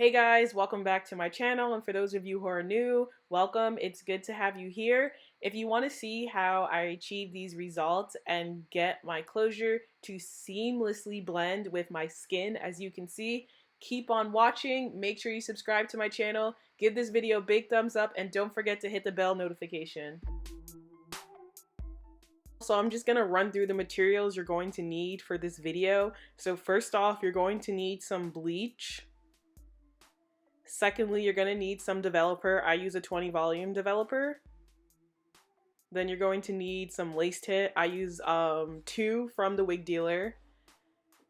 Hey guys, welcome back to my channel, and for those of you who are new, welcome. It's good to have you here. If you want to see how I achieve these results and get my closure to seamlessly blend with my skin, as you can see, keep on watching. Make sure you subscribe to my channel, give this video a big thumbs up, and don't forget to hit the bell notification. So I'm just going to run through the materials you're going to need for this video. So first off, you're going to need some bleach. Secondly, you're going to need some developer. I use a 20 volume developer. Then you're going to need some lace tint. I use 2 from the wig dealer.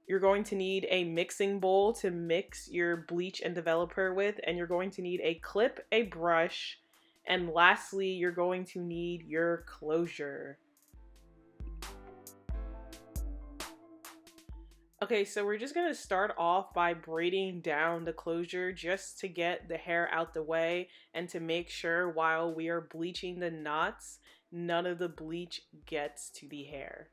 You're going to need a mixing bowl to mix your bleach and developer with, and you're going to need a clip, a brush, and lastly, you're going to need your closure. Okay, so we're just gonna start off by braiding down the closure just to get the hair out the way and to make sure while we are bleaching the knots, none of the bleach gets to the hair.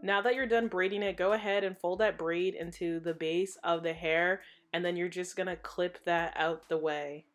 Now that you're done braiding it, go ahead and fold that braid into the base of the hair, and then you're just gonna clip that out the way.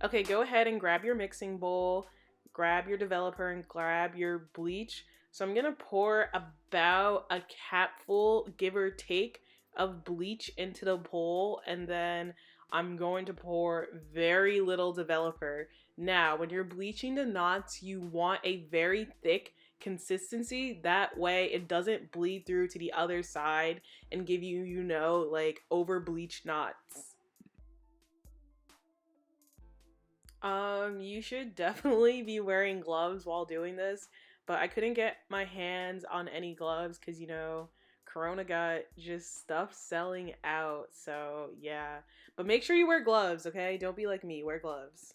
Okay, go ahead and grab your mixing bowl, grab your developer, and grab your bleach. So I'm gonna pour about a capful, give or take, of bleach into the bowl, and then I'm going to pour very little developer. Now, when you're bleaching the knots, you want a very thick consistency. That way it doesn't bleed through to the other side and give you, like over bleached knots. You should definitely be wearing gloves while doing this, but I couldn't get my hands on any gloves because, Corona got just stuff selling out, so yeah. But make sure you wear gloves, okay? Don't be like me, wear gloves.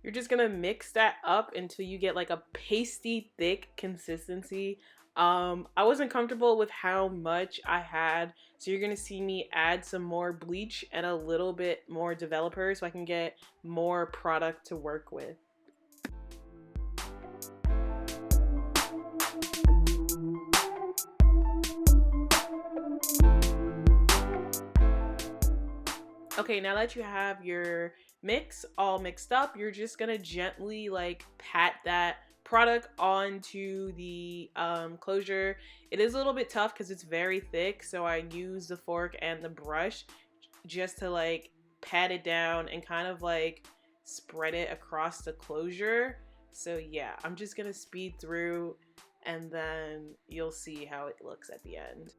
You're just gonna mix that up until you get like a pasty thick consistency. I wasn't comfortable with how much I had, so you're gonna see me add some more bleach and a little bit more developer so I can get more product to work with. Okay, now that you have your mix all mixed up, you're just gonna gently like pat that product onto the closure. It is a little bit tough because it's very thick, so I use the fork and the brush just to like pat it down and kind of like spread it across the closure. So yeah, I'm just gonna speed through and then you'll see how it looks at the end.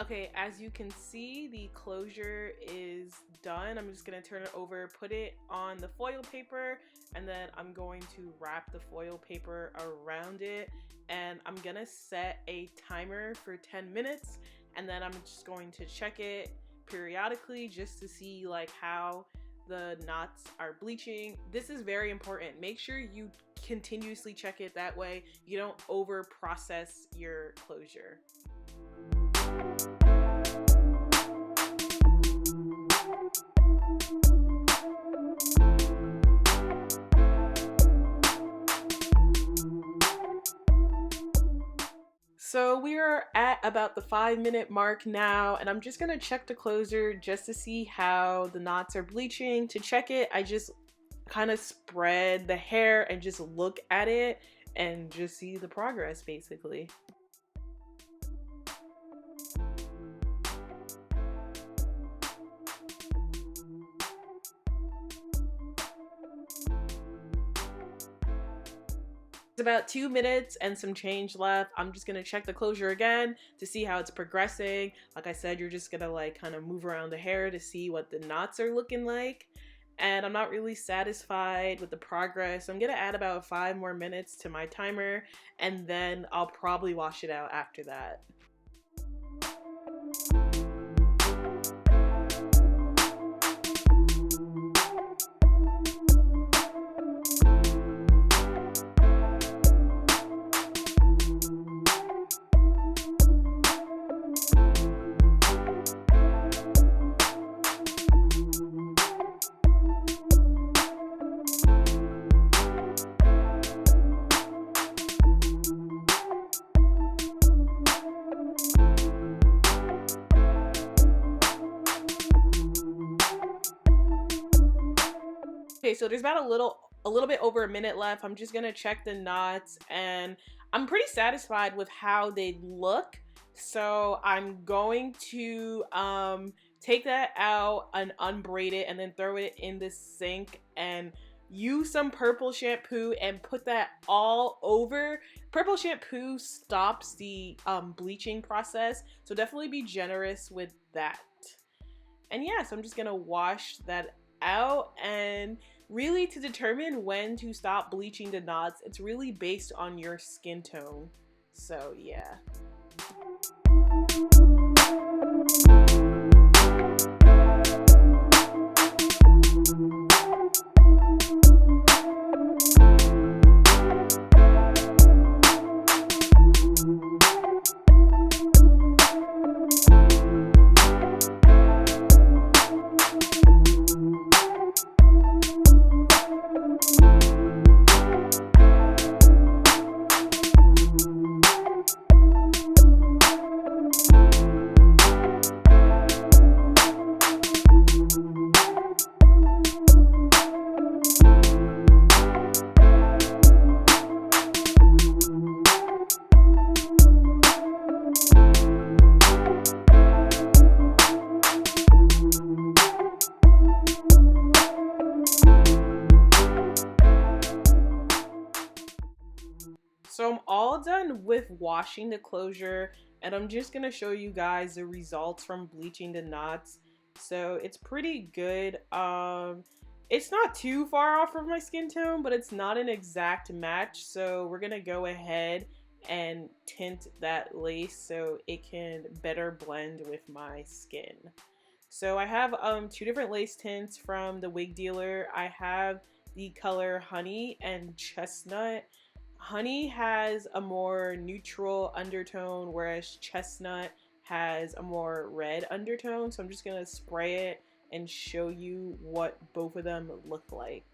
Okay, as you can see, the closure is done. I'm just gonna turn it over, put it on the foil paper, and then I'm going to wrap the foil paper around it. And I'm gonna set a timer for 10 minutes, and then I'm just going to check it periodically just to see like how the knots are bleaching. This is very important. Make sure you continuously check it, that way you don't over process your closure. So we are at about the 5-minute mark now, and I'm just gonna check the closure just to see how the knots are bleaching. To check it, I just kind of spread the hair and just look at it and just see the progress basically. It's about 2 minutes and some change left. I'm just gonna check the closure again to see how it's progressing. Like I said, you're just gonna like kind of move around the hair to see what the knots are looking like. And I'm not really satisfied with the progress. So I'm gonna add about 5 more minutes to my timer, and then I'll probably wash it out after that. Okay, so there's about a little bit over a minute left. I'm just gonna check the knots, and I'm pretty satisfied with how they look. So I'm going to take that out and unbraid it, and then throw it in the sink and use some purple shampoo and put that all over. Purple shampoo stops the bleaching process, so definitely be generous with that. And yeah, so I'm just gonna wash that out. And really, to determine when to stop bleaching the knots, it's really based on your skin tone. So yeah. So I'm all done with washing the closure, and I'm just gonna show you guys the results from bleaching the knots. So it's pretty good. It's not too far off of my skin tone, but it's not an exact match. So we're gonna go ahead and tint that lace so it can better blend with my skin. So I have 2 different lace tints from the wig dealer. I have the color Honey and Chestnut. Honey has a more neutral undertone, whereas Chestnut has a more red undertone. So I'm just gonna spray it and show you what both of them look like.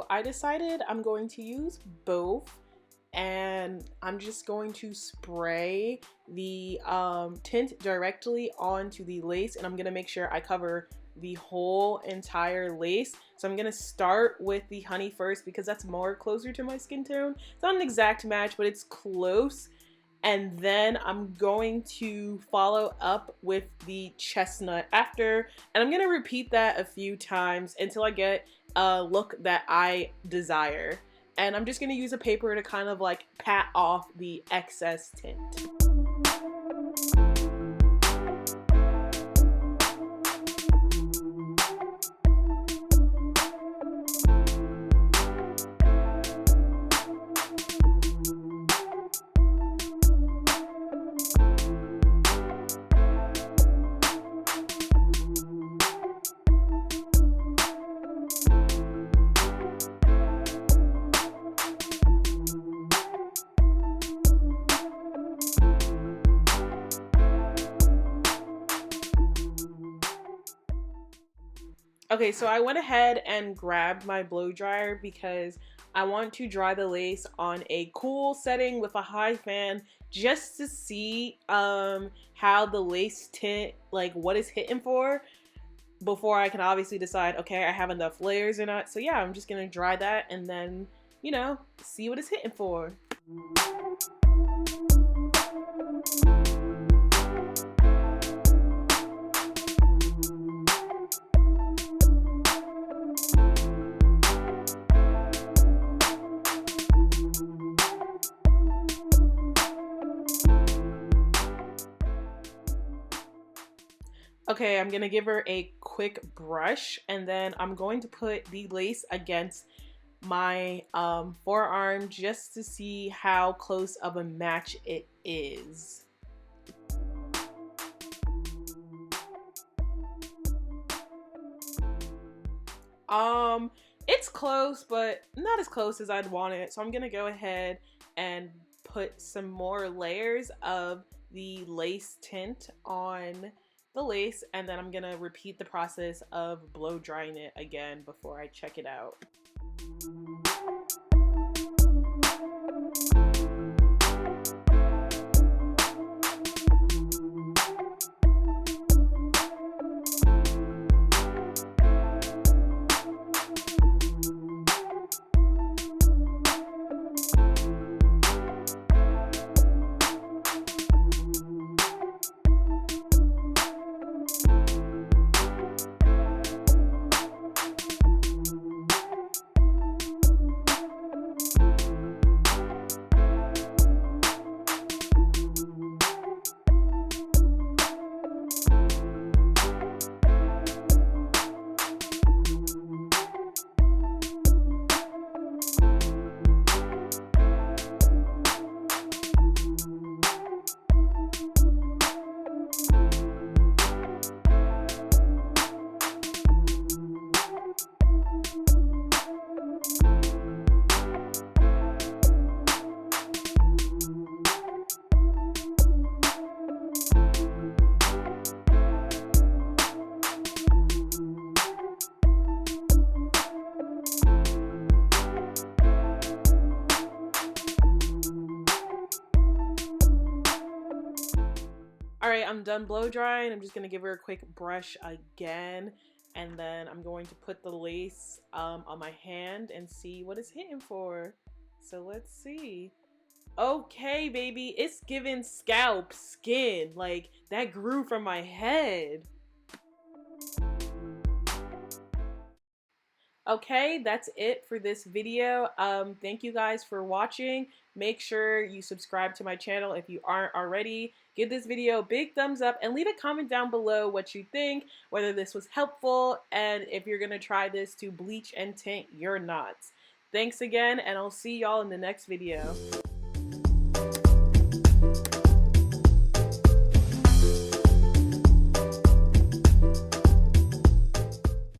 So I decided I'm going to use both, and I'm just going to spray the tint directly onto the lace, and I'm gonna make sure I cover the whole entire lace. So I'm gonna start with the honey first because that's more closer to my skin tone. It's not an exact match, but it's close. And then I'm going to follow up with the chestnut after, and I'm gonna repeat that a few times until I get a look that I desire. And I'm just gonna use a paper to kind of like pat off the excess tint. Okay, so I went ahead and grabbed my blow dryer because I want to dry the lace on a cool setting with a high fan just to see how the lace tint, like what it's hitting for, before I can obviously decide, okay, I have enough layers or not. So yeah, I'm just gonna dry that and then, you know, see what it's hitting for. Okay, I'm gonna give her a quick brush, and then I'm going to put the lace against my forearm just to see how close of a match it is. It's close, but not as close as I'd want it. So I'm gonna go ahead and put some more layers of the lace tint on the lace, and then I'm gonna repeat the process of blow drying it again before I check it out. Alright, I'm done blow drying. I'm just going to give her a quick brush again. And then I'm going to put the lace on my hand and see what it's hitting for. So let's see. Okay, baby. It's giving scalp skin. Like, that grew from my head. Okay, that's it for this video. Thank you guys for watching. Make sure you subscribe to my channel if you aren't already. Give this video a big thumbs up and leave a comment down below what you think, whether this was helpful, and if you're gonna try this to bleach and tint your knots. Thanks again, and I'll see y'all in the next video.